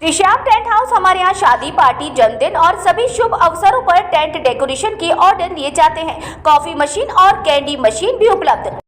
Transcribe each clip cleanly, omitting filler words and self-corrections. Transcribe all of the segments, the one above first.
Shyam tent house हमारे यहाँ शादी, पार्टी, जन्मदिन और सभी शुभ अवसरों पर टेंट डेकोरेशन के ऑर्डर लिए जाते हैं। कॉफी मशीन और कैंडी मशीन भी उपलब्ध।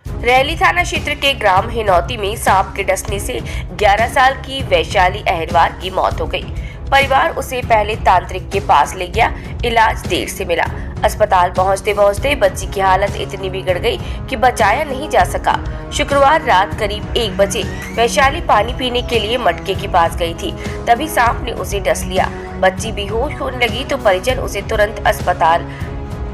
रैली थाना क्षेत्र के ग्राम हिनौती में सांप के डसने से 11 साल की वैशाली अहिरवार की मौत हो गई। परिवार उसे पहले तांत्रिक के पास ले गया, इलाज देर से मिला। अस्पताल पहुंचते पहुंचते बच्ची की हालत इतनी बिगड़ गई कि बचाया नहीं जा सका। शुक्रवार रात करीब 1 बजे वैशाली पानी पीने के लिए मटके के पास गई थी, तभी सांप ने उसे डस लिया। बच्ची बेहोश होने लगी तो परिजन उसे तुरंत अस्पताल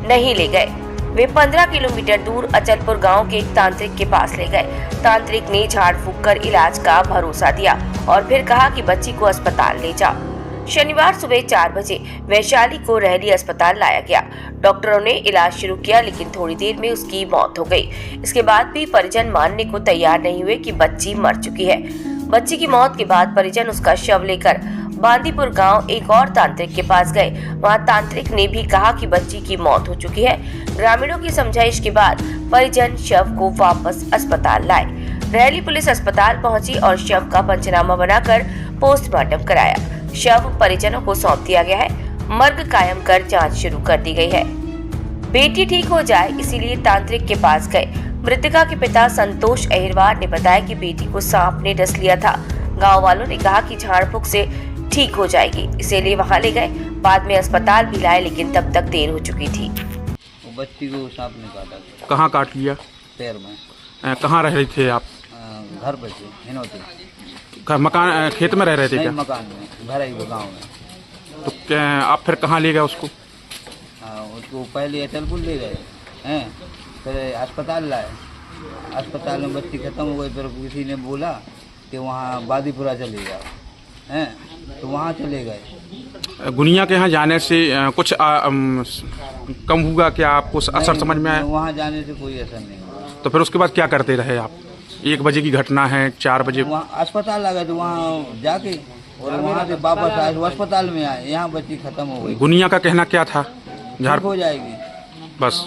नहीं ले गए। वे 15 किलोमीटर दूर अचलपुर गांव के एक तांत्रिक के पास ले गए। तांत्रिक ने झाड़ फूंक कर इलाज का भरोसा दिया और फिर कहा कि बच्ची को अस्पताल ले जाओ। शनिवार सुबह 4 बजे वैशाली को रैली अस्पताल लाया गया। डॉक्टरों ने इलाज शुरू किया, लेकिन थोड़ी देर में उसकी मौत हो गई। इसके बाद भी परिजन मानने को तैयार नहीं हुए कि बच्ची मर चुकी है। बच्ची की मौत के बाद परिजन उसका शव लेकर बांदीपुर गांव एक और तांत्रिक के पास गए। वहां तांत्रिक ने भी कहा कि बच्ची की मौत हो चुकी है। ग्रामीणों की समझाइश के बाद परिजन शव को वापस अस्पताल लाए। रैली पुलिस अस्पताल पहुंची और शव का पंचनामा बनाकर पोस्टमार्टम कराया। शव परिजनों को सौंप दिया गया है। मर्ग कायम कर जांच शुरू कर दी गई है। बेटी ठीक हो जाए इसीलिए तांत्रिक के पास गए। मृतका के पिता संतोष अहिरवार ने बताया कि बेटी को सांप ने डस लिया था। गांव वालों ने कहा कि झाड़ फूंक से ठीक हो जाएगी, इसीलिए वहां ले गए। बाद में अस्पताल भी लाए, लेकिन तब तक देर हो चुकी थी। वो बच्ची को सांप ने काटा था। कहाँ काट लिया? पैर में। कहाँ रह रहे थे आप? घर पे थे, हिनौती। मकान खेत में रह रहे थे क्या? मकान में, घर ही गाँव में। तो क्या आप फिर कहाँ ले गए उसको? उसको पहले अचलपुर ले गए हैं, फिर अस्पताल लाए। अस्पताल में बच्ची खत्म हो गई, फिर किसी ने बोला कि वहाँ बादीपुरा चले जाओ हैं, तो वहाँ चले गए। गुनिया के यहाँ जाने से कुछ कम हुआ क्या? आपको असर समझ में आया? वहाँ जाने से कोई असर नहीं हुआ। तो फिर उसके बाद क्या करते रहे आप? 1 बजे की घटना है, 4 बजे वहाँ अस्पताल आ गए, तो वहाँ जाके और वहाँ से वापस आए, वो अस्पताल में आए। यहाँ बच्ची खत्म हो गई। गुनिया का कहना क्या था? ठीक हो जाएगी बस।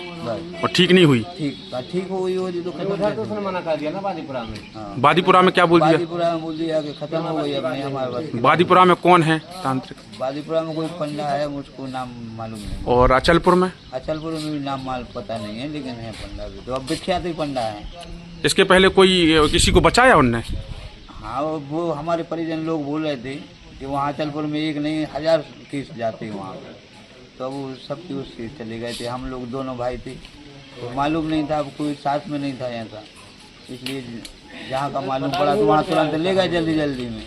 और ठीक नहीं हुई? ठीक हो गई, तो खत्म मना कर दिया ना बादीपुरा में। हाँ। बादीपुरा में क्या बोल दिया? बादीपुरा में बोल दिया कि खत्म हो गई, अपने हमारे पास। बादीपुरा में कौन है तांत्रिक? बादीपुरा में कोई पंडा है, मुझको नाम मालूम नहीं। और अचलपुर में? अचलपुर में भी नाम पता नहीं है, लेकिन है पंडा भी, तो अब विख्यात ही पंडा है। इसके पहले कोई किसी को बचाया उनने? हाँ, वो हमारे परिजन लोग बोल रहे थे कि वहाँ अचलपुर में 1 नहीं 1000 केस जाते हैं वहाँ, तो वो सब केस चले गए थे। हम लोग दोनों भाई थे, तो मालूम नहीं था, कोई साथ में नहीं था यहाँ का, इसलिए जहाँ का मालूम पड़ा तो वहाँ तुरंत ले गए जल्दी में।